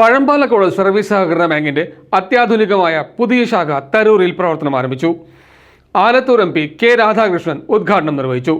Pazhampalakode service സഹകരണ ബാങ്കിന്റെ അത്യാധുനികമായ പുതിയ ശാഖ തരൂരിൽ പ്രവർത്തനം ആരംഭിച്ചു. ആലത്തൂർ MP കെ രാധാകൃഷ്ണൻ ഉദ്ഘാടനം നിർവഹിച്ചു.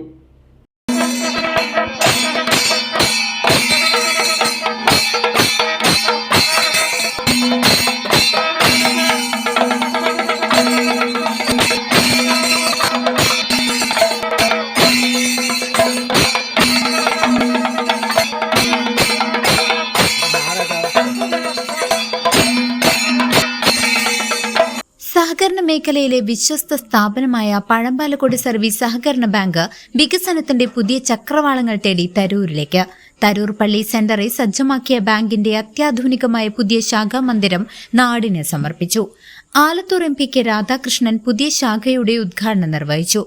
സഹകരണ മേഖലയിലെ വിശ്വസ്ത സ്ഥാപനമായ പഴമ്പാലക്കോട് സർവീസ് സഹകരണ ബാങ്ക് വികസനത്തിന്റെ പുതിയ ചക്രവാളങ്ങൾ തേടി തരൂരിലേക്ക്. തരൂർ പള്ളി സെന്ററെ സജ്ജമാക്കിയ ബാങ്കിന്റെ അത്യാധുനികമായ പുതിയ ശാഖാ മന്ദിരം നാടിന് സമർപ്പിച്ചു. ആലത്തൂർ MP കെ രാധാകൃഷ്ണൻ പുതിയ ശാഖയുടെ ഉദ്ഘാടനം നിർവഹിച്ചു.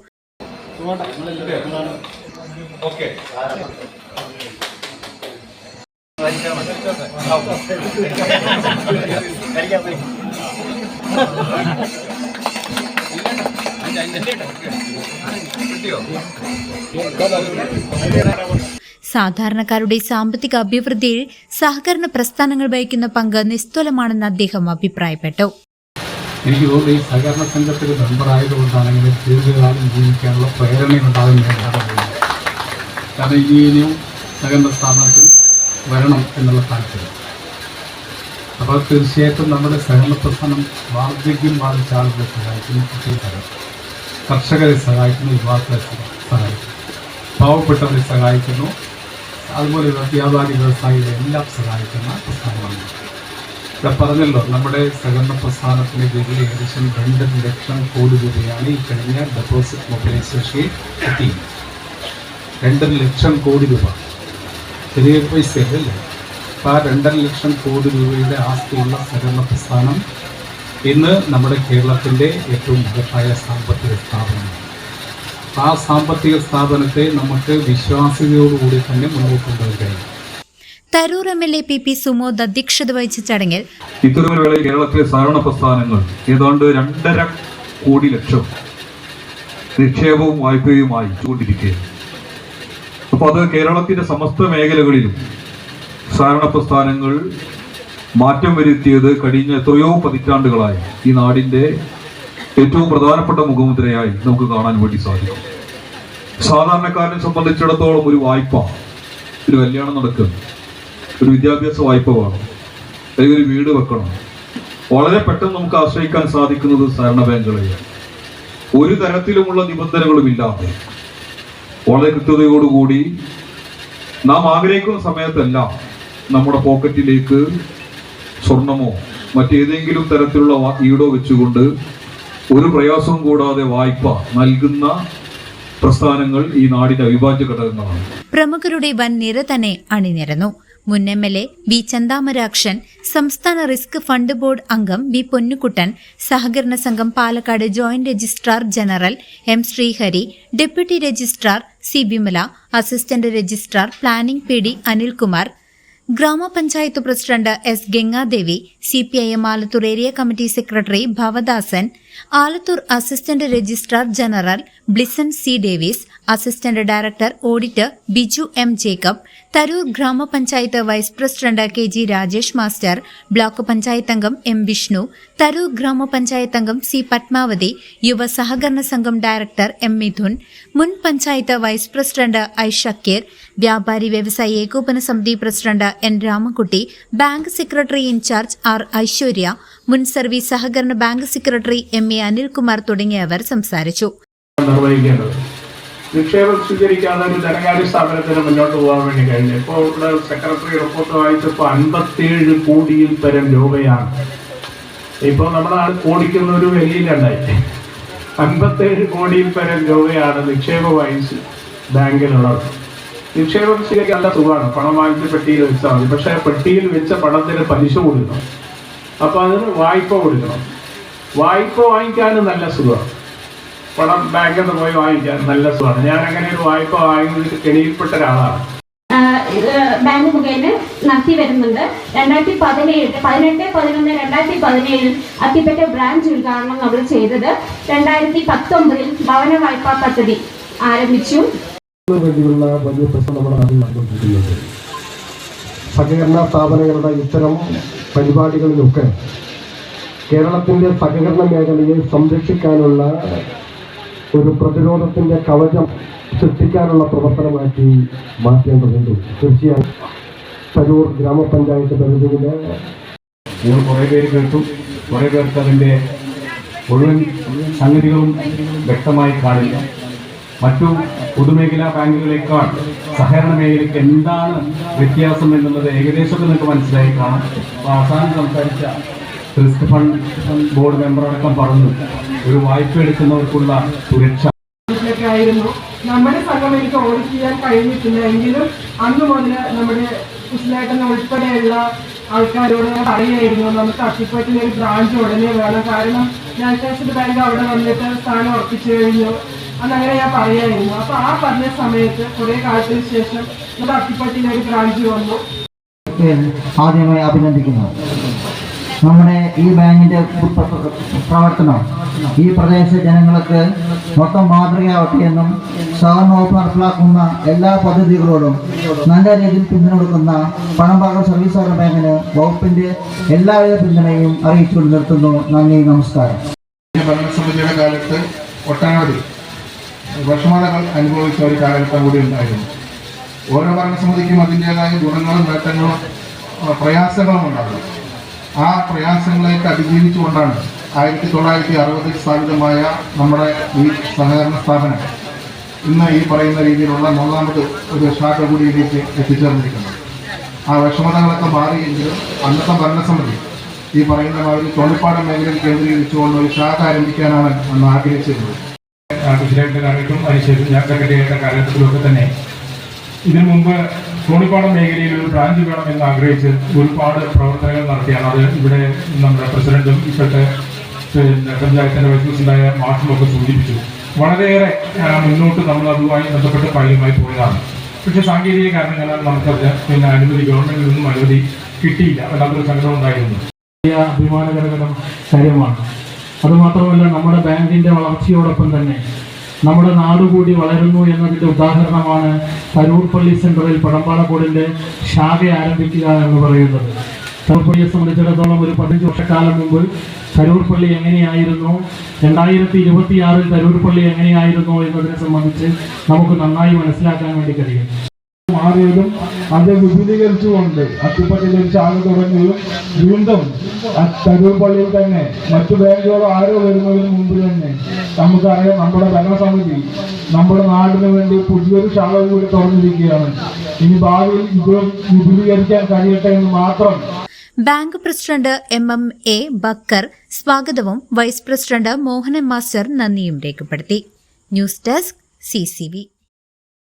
സാധാരണക്കാരുടെ സാമ്പത്തിക അഭിവൃദ്ധിയിൽ സഹകരണ പ്രസ്ഥാനങ്ങൾ വഹിക്കുന്ന പങ്ക് നിസ്തുലമാണെന്ന് അദ്ദേഹം അഭിപ്രായപ്പെട്ടു. എനിക്ക് തോന്നുന്നു ഈ സഹകരണ സംഘത്തിൽ മെമ്പറായതുകൊണ്ടാണെങ്കിൽ ദീർഘകാലം ജീവിക്കാനുള്ള പ്രേരണയുണ്ടാകുന്നതാണ്. കാരണം ഇനിയും സഹകരണ സ്ഥാപനത്തിൽ വരണം എന്നുള്ള താല്പര്യം. അപ്പോൾ തീർച്ചയായിട്ടും നമ്മുടെ സഹകരണ പ്രസ്ഥാനം വാർദ്ധക്യം ബാധിച്ച ആളുകളെ സഹായിക്കുന്നു, കുട്ടികളെ, കർഷകരെ സഹായിക്കുന്നു, യുവാക്കളെ സഹായിക്കുന്നു, പാവപ്പെട്ടവരെ സഹായിക്കുന്നു, അതുപോലെ വ്യാപാരി വ്യവസായികളെ എല്ലാം സഹായിക്കുന്ന പ്രസ്ഥാനമാണ്. ഇവിടെ പറഞ്ഞല്ലോ, നമ്മുടെ സഹകരണ പ്രസ്ഥാനത്തിന് കീഴിൽ ഏകദേശം 2 ലക്ഷം കോടി രൂപയാണ് ഈ കഴിഞ്ഞ ഡെപ്പോസിറ്റ് മൊബിലൈസേഷനിൽ എത്തിയത്. 2 ലക്ഷം കോടി രൂപ ചെറിയ പൈസയല്ലേ. അപ്പോൾ ആ 2.5 ലക്ഷം കോടി രൂപയുടെ ആസ്തിയുള്ള സഹകരണ പ്രസ്ഥാനം ഇന്ന് നമ്മുടെ കേരളത്തിൻ്റെ ഏറ്റവും മഹത്തായ സാമ്പത്തിക സ്ഥാപനമാണ്. ആ സാമ്പത്തിക സ്ഥാപനത്തെ നമുക്ക് വിശ്വാസ്യതയോടുകൂടി തന്നെ മുന്നോട്ട് കൊണ്ടുപോകാൻ കഴിയും. തരൂർ MLA PP സുമോദ് അധ്യക്ഷത വഹിച്ച ചടങ്ങിൽ ഇത്തരമൊരു വേളയിൽ കേരളത്തിലെ സഹകരണ പ്രസ്ഥാനങ്ങൾ ഏതാണ്ട് 2.5 കോടി ലക്ഷം നിക്ഷേപവും വായ്പയുമായി കൊണ്ടിരിക്കുകയാണ്. അപ്പോൾ അത് കേരളത്തിന്റെ സമസ്ത മേഖലകളിലും സഹകരണ പ്രസ്ഥാനങ്ങൾ മാറ്റം വരുത്തിയത് കഴിഞ്ഞ എത്രയോ പതിറ്റാണ്ടുകളായി ഈ നാടിന്റെ ഏറ്റവും പ്രധാനപ്പെട്ട മുഖമുദ്രയായി നമുക്ക് കാണാൻ വേണ്ടി സാധിക്കും. സാധാരണക്കാരനെ സംബന്ധിച്ചിടത്തോളം ഒരു വായ്പ, ഒരു കല്യാണം നടക്കുന്നു, ഒരു വിദ്യാഭ്യാസ വായ്പ വേണം, അല്ലെങ്കിൽ ഒരു വീട് വെക്കണം, വളരെ പെട്ടെന്ന് നമുക്ക് ആശ്രയിക്കാൻ സാധിക്കുന്നത് സഹകരണ ബാങ്കുകളെയാണ്. ഒരു തരത്തിലുമുള്ള നിബന്ധനകളും ഇല്ലാതെ വളരെ കൃത്യതയോടുകൂടി നാം ആഗ്രഹിക്കുന്ന സമയത്തെല്ലാം നമ്മുടെ പോക്കറ്റിലേക്ക് സ്വർണമോ മറ്റേതെങ്കിലും തരത്തിലുള്ള ഈടോ വെച്ചുകൊണ്ട് ഒരു പ്രയാസവും കൂടാതെ വായ്പ നൽകുന്ന പ്രസ്ഥാനങ്ങൾ ഈ നാടിന്റെ അവിഭാജ്യ ഘടകങ്ങളാണ്. പ്രമുഖരുടെ വൻ നിര തന്നെ അണിനിരന്നു. മുൻ MLA B ചന്താമരാക്ഷൻ, സംസ്ഥാന റിസ്ക് ഫണ്ട് ബോർഡ് അംഗം B പൊന്നുകുട്ടൻ, സഹകരണ സംഘം Palakkad joint registrar general M Sreehari, deputy registrar C Vimala, assistant registrar planning PD Anilkumar, gramapanchayat president S Gangadevi, CPIM Alathur area committee secretary Bhavadasan, Alathur assistant registrar general Blisson C Davis, assistant director auditor Biju M Jacob, Tarur gramapanchayat vice president KG Rajesh master, block panchayat അംഗം M Vishnu, Tharoor ഗ്രാമപഞ്ചായത്ത് അംഗം C Padmavati, യുവ സഹകരണ സംഘം director M Mithun, മുൻ panchayat vice president I Shakeer, വ്യാപാരി വ്യവസായി ഏകോപന സമിതി president N Ramankutty, bank secretary in charge R Aishwarya, മുൻ സർവീസ് സഹകരണ ബാങ്ക് സെക്രട്ടറി MA അനിൽകുമാർ തുടങ്ങിയവർ സംസാരിച്ചു. നിക്ഷേപം സ്വീകരിക്കാതെ ഒരു ധനകാര്യ സ്ഥാപനത്തിന് മുന്നോട്ട് പോകാൻ വേണ്ടി കഴിഞ്ഞു. ഇപ്പോൾ ഇവിടെ സെക്രട്ടറി റിപ്പോർട്ട് വായിച്ചപ്പോൾ 57 കോടിയിൽ പരം രൂപയാണ്. ഇപ്പോൾ നമ്മുടെ നാട് കോടിക്കുന്ന ഒരു വിലയിലുണ്ടായി. 57 കോടിയിൽ പരം രൂപയാണ് നിക്ഷേപമായി ബാങ്കിലുള്ളത്. നിക്ഷേപം സ്വീകരിക്കാൻ നല്ല സുഖമാണ്. പണം വാങ്ങിച്ച് പെട്ടിയിൽ വെച്ചാൽ മതി. പക്ഷേ പെട്ടിയിൽ വെച്ച പണത്തിന് പലിശ കൊടുക്കണം. അപ്പോൾ അതിന് വായ്പ കൊടുക്കണം. വായ്പ വാങ്ങിക്കാനും നല്ല സുഖമാണ്. പണം ബാങ്കിൽ നിന്ന് പോയി വാങ്ങിക്കാൻ നല്ല സുഖമാണ്. ഞാൻ അങ്ങനെ ഒരു വായ്പ വാങ്ങിയിട്ട് കെണിയിൽപ്പെട്ട ഒരാളാണ്. ബാങ്ക് മുഖേന നടത്തി വരുന്നുണ്ട്. 2018-11-2017 അത്തിപ്പറ്റ ബ്രാഞ്ച് ഉദ്ഘാടനം നമ്മൾ ചെയ്തത്. 2019 ഭവന വായ്പാ പദ്ധതി ആരംഭിച്ചു. വലിയ പ്രശ്നം നമ്മുടെ നാട്ടിൽ നടന്നുകൊണ്ടിരിക്കുന്നത് സഹകരണ സ്ഥാപനങ്ങളുടെ ഇത്തരം പരിപാടികളിലൊക്കെ കേരളത്തിൻ്റെ സഹകരണ മേഖലയെ സംരക്ഷിക്കാനുള്ള ഒരു പ്രതിരോധത്തിൻ്റെ കവചം സൃഷ്ടിക്കാനുള്ള പ്രവർത്തനമാക്കി മാറ്റേണ്ടതുണ്ട്. തീർച്ചയായും തരൂർ ഗ്രാമപഞ്ചായത്ത് പരിധിയിലെ നിങ്ങൾ കുറേ പേര് കേട്ടു, കുറേ പേർക്ക് അതിൻ്റെ മുഴുവൻ സംഗതികളും വ്യക്തമായി കാണില്ല. മറ്റു പൊതുമേഖലാ ബാങ്കുകളേക്കാൾ സഹകരണ മേഖലയ്ക്ക് എന്താണ് വ്യത്യാസം എന്നുള്ളത് ഏകദേശമൊക്കെ നിങ്ങൾക്ക് മനസ്സിലായി കാണും. അപ്പോൾ അവസാനം സംസാരിച്ച റിസ്ക് ഫണ്ട് ബോർഡ് മെമ്പർ അടക്കം പറഞ്ഞു ഒരു വായ്പ എടുക്കുന്നവർക്കുള്ള സുരക്ഷ ആയിരുന്നു. നമ്മുടെ സംഘം എനിക്ക് ഓഡിറ്റ് ചെയ്യാൻ കഴിഞ്ഞിട്ടില്ല എങ്കിലും അന്ന് മുതൽ നമ്മുടെ കുശലേട്ടൻ ഉൾപ്പെടെയുള്ള ആൾക്കാരോട് പറയുമായിരുന്നു നമുക്ക് അത്തിപ്പറ്റിൽ ഒരു ബ്രാഞ്ച് ഉടനെ വേണം, കാരണം നാഷണൽ ബാങ്ക് അവിടെ വന്നിട്ട് സ്ഥാനം ഉറപ്പിച്ചു കഴിഞ്ഞു എന്നങ്ങനെ ഞാൻ പറയായിരുന്നു. അപ്പോൾ ആ പറഞ്ഞ സമയത്ത് കുറേ കാലത്തിന് ശേഷം നമ്മുടെ അത്തിപ്പറ്റിൽ ഒരു ബ്രാഞ്ച് വന്നു. ആദ്യമായി അഭിനന്ദിക്കുന്നു. നമ്മുടെ ഈ ബാങ്കിൻ്റെ പ്രവർത്തനം ഈ പ്രദേശ ജനങ്ങൾക്ക് മൊത്തം മാതൃകയാവട്ടെ എന്നും സഹകരണ വകുപ്പ് നടപ്പിലാക്കുന്ന എല്ലാ പദ്ധതികളോടും നല്ല രീതിയിൽ പിന്തുണ കൊടുക്കുന്ന പണമ്പാറ സർവീസ് സഹകരണ ബാങ്കിന് വകുപ്പിൻ്റെ എല്ലാവിധ പിന്തുണയും അറിയിച്ചുകൊണ്ട് നിർത്തുന്നു. നന്ദി, നമസ്കാരം. ഭരണസമിതിയുടെ കാലത്ത് ഒട്ടനവധി വിഷമതകൾ അനുഭവിച്ച ഒരു കാലഘട്ടം കൂടി ഉണ്ടായിരുന്നു. ഓരോ ഭരണസമിതിക്കും അതിൻ്റേതായ ഗുണങ്ങളും നേട്ടങ്ങളും പ്രയാസങ്ങളും ഉണ്ടാകും. ആ പ്രയാസങ്ങളെയൊക്കെ അതിജീവിച്ചുകൊണ്ടാണ് 1960 സ്ഥാപിതമായ നമ്മുടെ ഈ സഹകരണ സ്ഥാപനം ഇന്ന് ഈ പറയുന്ന രീതിയിലുള്ള മൂന്നാമത് ഒരു ശാഖ കൂടി ഇതിലേക്ക് എത്തിച്ചേർന്നിരിക്കുന്നത്. ആ വിഷമതകളൊക്കെ മാറിയെങ്കിലും അന്നത്തെ ഭരണസമിതി ഈ പറയുന്ന മാതിരി തോണിപ്പാടം മേഖലയിൽ കേന്ദ്രീകരിച്ചുകൊണ്ട് ഒരു ശാഖ ആരംഭിക്കാനാണ് അന്ന് ആഗ്രഹിച്ചിരുന്നത്. കുശലേട്ടൻ്റെ കാലത്തും അതിനുശേഷം ഞാൻ സെക്രട്ടറിയുടെ കാലഘട്ടത്തിലൊക്കെ തന്നെ ഇതിനു മുമ്പ് തോണിപ്പാടം മേഖലയിൽ ഒരു ബ്രാഞ്ച് വേണമെന്ന് ആഗ്രഹിച്ച് ഒരുപാട് പ്രവർത്തനങ്ങൾ നടത്തിയാണ്. അത് ഇവിടെ നമ്മുടെ പ്രസിഡന്റും ഇപ്പോഴത്തെ പഞ്ചായത്തിൻ്റെ വൈസ് പ്രസിഡന്റായ മാഷുമൊക്കെ സൂചിപ്പിച്ചു. വളരെയേറെ മുന്നോട്ട് നമ്മൾ അതുമായി ബന്ധപ്പെട്ട് ഫയലുമായി പോയതാണ്. പക്ഷേ സാങ്കേതിക കാരണങ്ങളാൽ നമുക്കത് അനുമതി ഗവൺമെന്റിൽ നിന്നും അനുമതി കിട്ടിയില്ല. വല്ലാത്തൊരു സങ്കടം ഉണ്ടായിരുന്നു. വലിയ അഭിമാനകരമായ കാര്യമാണ്. അതുമാത്രമല്ല നമ്മുടെ ബാങ്കിൻ്റെ വളർച്ചയോടൊപ്പം തന്നെ നമ്മുടെ നാടുകൂടി വളരുന്നു എന്നതിൻ്റെ ഉദാഹരണമാണ് തരൂർ പള്ളി സെൻറ്ററിൽ പടമ്പാളക്കോടിൻ്റെ ശാഖ ആരംഭിക്കുക എന്ന് പറയുന്നത്. തരൂർ പള്ളിയെ സംബന്ധിച്ചിടത്തോളം ഒരു 15 വർഷക്കാലം മുമ്പ് തരൂർ പള്ളി എങ്ങനെയായിരുന്നു, 2026 തരൂർ പള്ളി എങ്ങനെയായിരുന്നു എന്നതിനെ സംബന്ധിച്ച് നമുക്ക് നന്നായി മനസ്സിലാക്കാൻ വേണ്ടി കഴിയും. മാറിയതും അത് വിപുലീകരിച്ചുകൊണ്ട് അത്തിപ്പറ്റിൽ ഒരു ശാഖ തുടങ്ങുകയും വീണ്ടും തരൂർ പള്ളിയിൽ തന്നെ മറ്റു ബാങ്കുകളോ ആരോ വരുന്നതിന് മുമ്പ് തന്നെ നമുക്കറിയാം നമ്മുടെ ഭരണസമിതി നമ്മുടെ നാടിന് വേണ്ടി പുതിയൊരു ശാഖ കൂടി തുറന്നിരിക്കുകയാണ്. ഇനി ഭാവിയിൽ ഇത് വിപുലീകരിക്കാൻ കഴിയട്ടെ എന്ന് മാത്രം. ബാങ്ക് പ്രസിഡന്റ് MMA ബക്കർ സ്വാഗതവും വൈസ് പ്രസിഡന്റ് മോഹനൻ മാസ്റ്റർ നന്ദിയും രേഖപ്പെടുത്തി. News desk CCV.